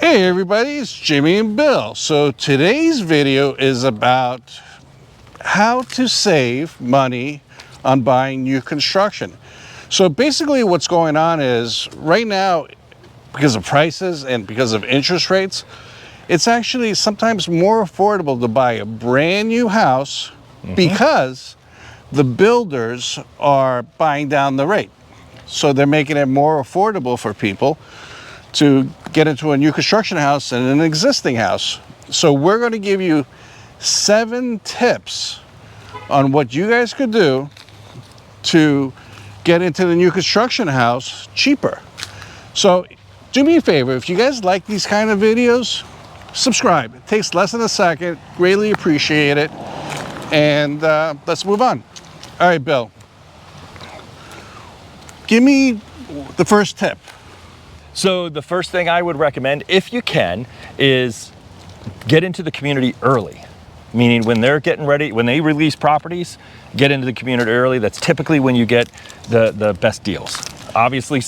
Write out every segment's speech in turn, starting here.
Hey everybody, it's Jimmy and Bill. So today's video is about how to save money on buying new construction. So basically what's going on is right now, because of prices and because of interest rates, it's actually sometimes more affordable to buy a brand new house because the builders are buying down the rate. So they're making it more affordable for people to get into a new construction house and an existing house. So we're going to give you 7 tips on what you guys could do to get into the new construction house cheaper. So do me a favor, if you guys like these kind of videos, subscribe. It takes less than a second, greatly appreciate it. And let's move on. All right, Bill, give me the first tip. So the first thing I would recommend, if you can, is get into the community early. Meaning when they're getting ready, when they release properties, get into the community early. That's typically when you get the best deals. Obviously,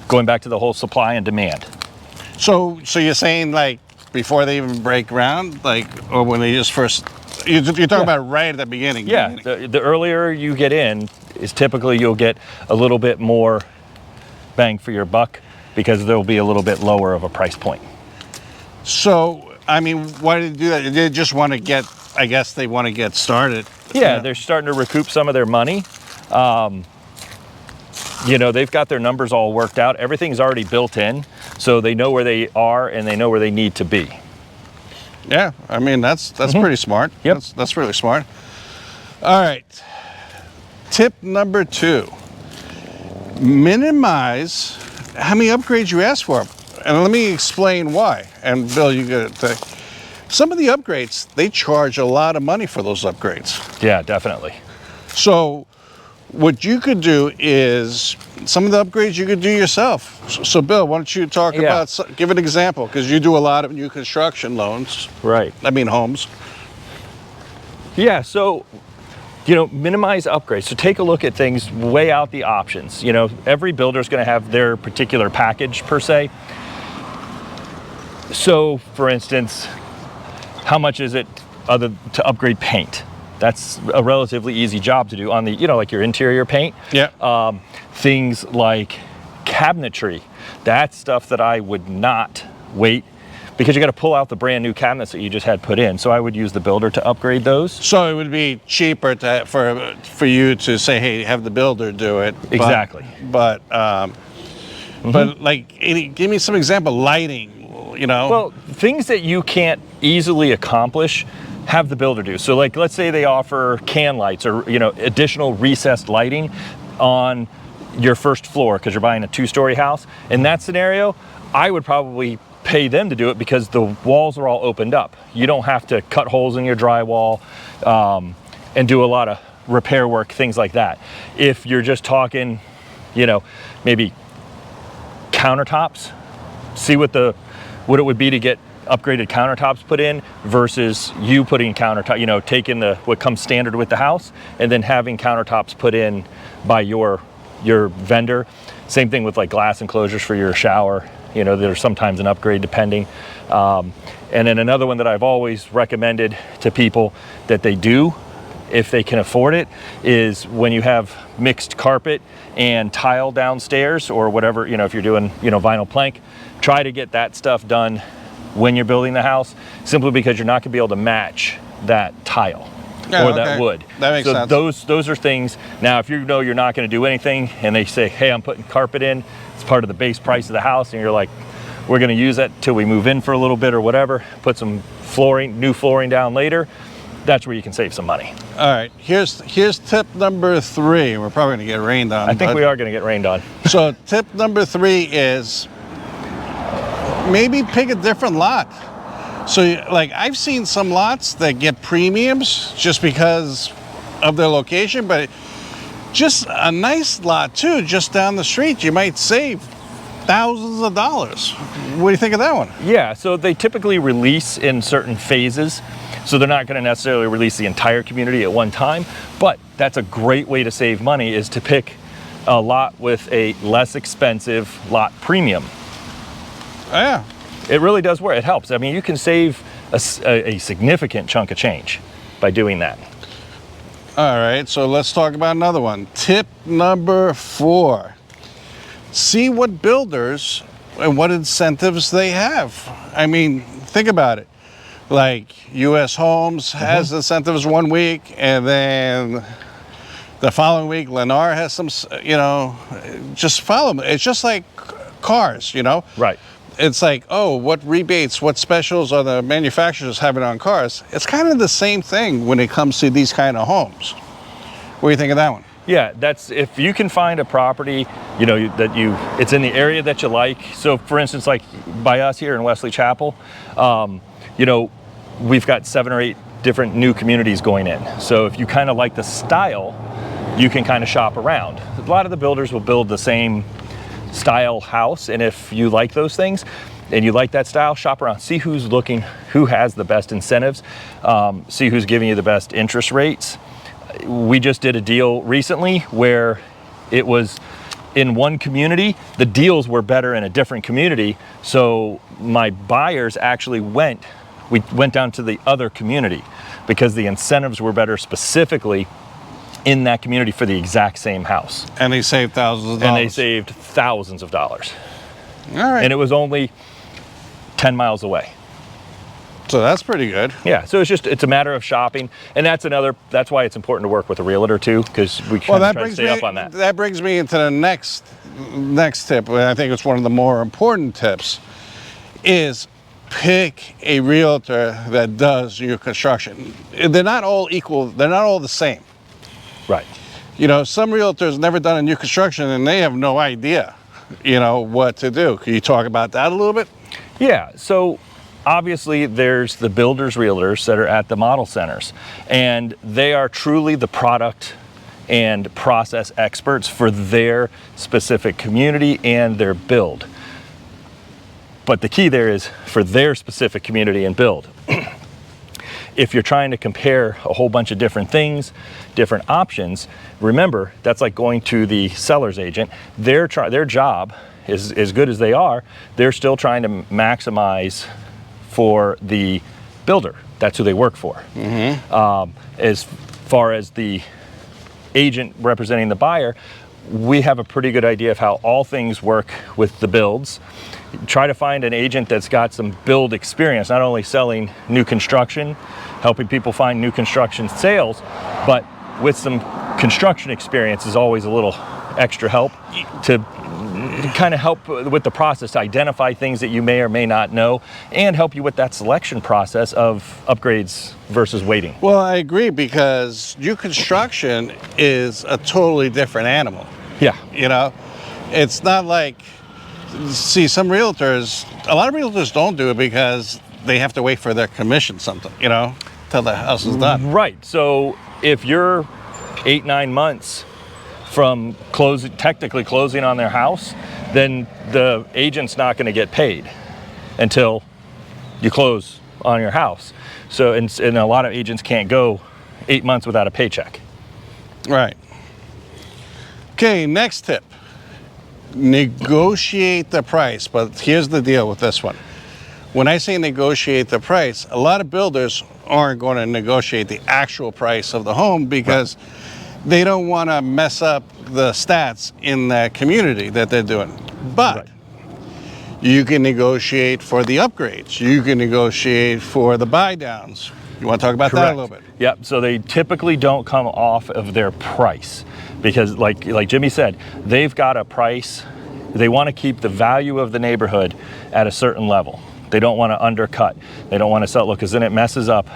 going back to the whole supply and demand. So you're saying like before they even break ground, like, or when they just first, you're talking about right at the beginning. Yeah, the earlier you get in is typically you'll get a little bit more bang for your buck, because there'll be a little bit lower of a price point. So, I mean, why did they do that? They just want to get, I guess they want to get started. Yeah, they're starting to recoup some of their money. You know, they've got their numbers all worked out. Everything's already built in, so they know where they are and they know where they need to be. Yeah, I mean, that's pretty smart. Yep. That's really smart. All right, tip number 2, minimize how many upgrades you ask for. And let me explain why. And Bill, you get it. Some of the upgrades, they charge a lot of money for those upgrades. Yeah, definitely. So what you could do is some of the upgrades you could do yourself. So Bill, why don't you talk about, give an example, because you do a lot of new construction loans. Right. I mean homes. Yeah, so, you know, minimize upgrades. So take a look at things, weigh out the options. You know, every builder is going to have their particular package per se. So, for instance, how much is it to upgrade paint? That's a relatively easy job to do on the, you know, like your interior paint. Yeah. Things like cabinetry. That's stuff that I would not wait, because you got to pull out the brand new cabinets that you just had put in. So I would use the builder to upgrade those. So it would be cheaper for you to say, hey, have the builder do it. Exactly. But like, give me some example. Lighting, you know. Well, things that you can't easily accomplish, have the builder do. So like, let's say they offer can lights or, you know, additional recessed lighting on your first floor because you're buying a 2-story house. In that scenario, I would probably pay them to do it because the walls are all opened up. You don't have to cut holes in your drywall and do a lot of repair work, things like that. If you're just talking, you know, maybe countertops, see what it would be to get upgraded countertops put in versus you putting countertop, you know, taking what comes standard with the house and then having countertops put in by your vendor. Same thing with like glass enclosures for your shower. You know, there's sometimes an upgrade depending. And then another one that I've always recommended to people that they do, if they can afford it, is when you have mixed carpet and tile downstairs or whatever, you know, if you're doing, you know, vinyl plank, try to get that stuff done when you're building the house, simply because you're not gonna be able to match that tile or that wood. That makes sense. Those are things. Now, if you know you're not gonna do anything and they say, hey, I'm putting carpet in, it's part of the base price of the house, and you're like, we're gonna use that till we move in for a little bit or whatever, put some new flooring down later, that's where you can save some money. All right, here's tip number 3. We're probably gonna get rained on. I think we are gonna get rained on. So tip number 3 is maybe pick a different lot. So like, I've seen some lots that get premiums just because of their location, but just a nice lot too, just down the street, you might save thousands of dollars. What do you think of that one? Yeah, so they typically release in certain phases. So they're not going to necessarily release the entire community at one time, but that's a great way to save money, is to pick a lot with a less expensive lot premium. Yeah. It really does work. It helps. I mean, you can save a significant chunk of change by doing that. All right, so let's talk about another one. Tip number 4. See what builders and what incentives they have. I mean, think about it. Like U.S. Homes has incentives one week, and then the following week, Lennar has some, you know, just follow them. It's just like cars, you know? Right. It's like, oh, what rebates, what specials are the manufacturers having on cars? It's kind of the same thing when it comes to these kind of homes. What do you think of that one? Yeah, that's if you can find a property, you know, it's in the area that you like. So for instance, like by us here in Wesley Chapel, you know, we've got 7 or 8 different new communities going in. So if you kind of like the style, you can kind of shop around. A lot of the builders will build the same style house, and if you like those things and you like that style, shop around, see who's looking, who has the best incentives, see who's giving you the best interest rates. We just did a deal recently where it was in one community, the deals were better in a different community, so my buyers actually went down to the other community because the incentives were better specifically in that community for the exact same house. And they saved thousands of dollars. And they saved thousands of dollars. All right. And it was only 10 miles away. So that's pretty good. Yeah, so it's a matter of shopping. And that's why it's important to work with a realtor too, because we can try to stay up on that. That brings me into the next tip, and I think it's one of the more important tips, is pick a realtor that does your construction. They're not all equal, they're not all the same. Right. You know, some realtors never done a new construction and they have no idea, you know, what to do. Can you talk about that a little bit? Yeah, so obviously there's the builders realtors that are at the model centers, and they are truly the product and process experts for their specific community and their build. But the key there is for their specific community and build. If you're trying to compare a whole bunch of different things, different options, remember that's like going to the seller's agent. Their job is as good as they are, they're still trying to maximize for the builder. That's who they work for. As far as the agent representing the buyer, we have a pretty good idea of how all things work with the builds. Try to find an agent that's got some build experience, not only selling new construction, helping people find new construction sales, but with some construction experience is always a little extra help to kind of help with the process, to identify things that you may or may not know, and help you with that selection process of upgrades versus waiting. Well, I agree, because new construction is a totally different animal. Yeah. You know, it's not like, see, a lot of realtors don't do it because they have to wait for their commission something, you know, till the house is done. Right. So if you're 8-9 months from technically closing on their house, then the agent's not going to get paid until you close on your house. So, and a lot of agents can't go 8 months without a paycheck. Right. Okay, next tip. Negotiate the price. But here's the deal with this one. When I say negotiate the price, a lot of builders aren't going to negotiate the actual price of the home because they don't want to mess up the stats in that community that they're doing. But you can negotiate for the upgrades. You can negotiate for the buy downs. You want to talk about that a little bit? Yep. So they typically don't come off of their price because, like Jimmy said, they've got a price. They want to keep the value of the neighborhood at a certain level. They don't want to undercut. They don't want to sell it because then it messes up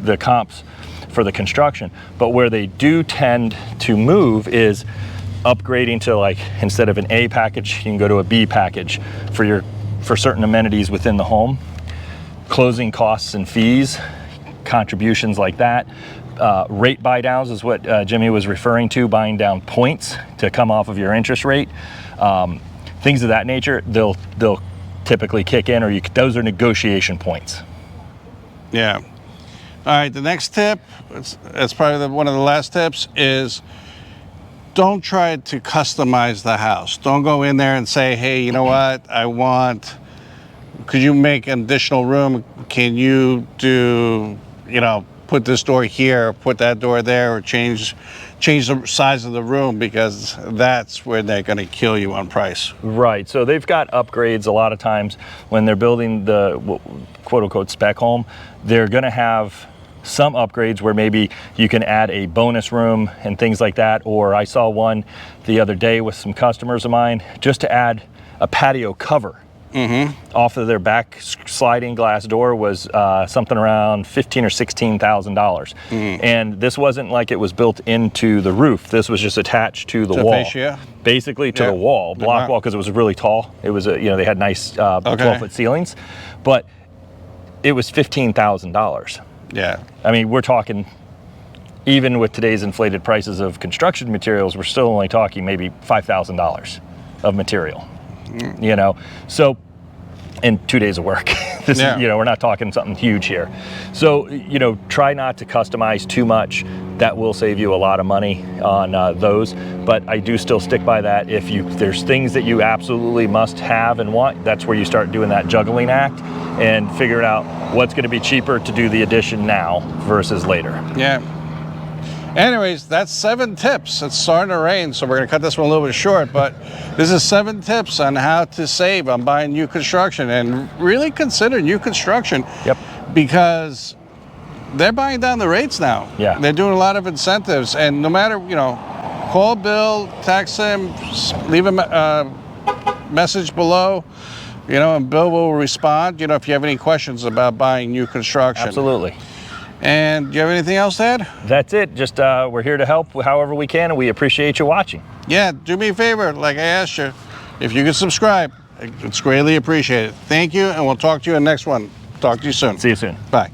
the comps for the construction. But where they do tend to move is upgrading to, like, instead of an A package, you can go to a B package for certain amenities within the home. Closing costs and fees, contributions like that. Rate buy downs is what Jimmy was referring to, buying down points to come off of your interest rate. Things of that nature, they'll typically kick in, or those are negotiation points. Yeah. All right, the next tip, it's probably one of the last tips, is don't try to customize the house. Don't go in there and say, hey, you know what, I want could you make an additional room? Can you do, put this door here, put that door there, or change the size of the room, because that's where they're going to kill you on price. Right. So they've got upgrades a lot of times when they're building the quote unquote spec home. They're going to have some upgrades where maybe you can add a bonus room and things like that. Or I saw one the other day with some customers of mine just to add a patio cover. Off of their back sliding glass door was something around $15,000 or $16,000, and this wasn't like it was built into the roof. This was just attached to the wall, fascia? Basically to the wall, block wall, because it was really tall. It was they had nice 12-foot ceilings, but it was $15,000. Yeah. I mean, we're talking, even with today's inflated prices of construction materials, we're still only talking maybe $5,000 of material. So in 2 days of work, this is, we're not talking something huge here. So, try not to customize too much. That will save you a lot of money on those. But I do still stick by that. If there's things that you absolutely must have and want, that's where you start doing that juggling act and figuring out what's going to be cheaper to do the addition now versus later. Yeah. Anyways, that's 7 tips. It's starting to rain, so we're going to cut this one a little bit short, but this is 7 tips on how to save on buying new construction, and really consider new construction. Yep. Because they're buying down the rates now. Yeah. They're doing a lot of incentives, and no matter, call Bill, text him, leave him a message below, and Bill will respond, if you have any questions about buying new construction. Absolutely. And do you have anything else to add? That's it. Just we're here to help however we can, and we appreciate you watching. Yeah, do me a favor, like I asked you, if you could subscribe, it's greatly appreciated. Thank you, and we'll talk to you in the next one. Talk to you soon. See you soon. Bye.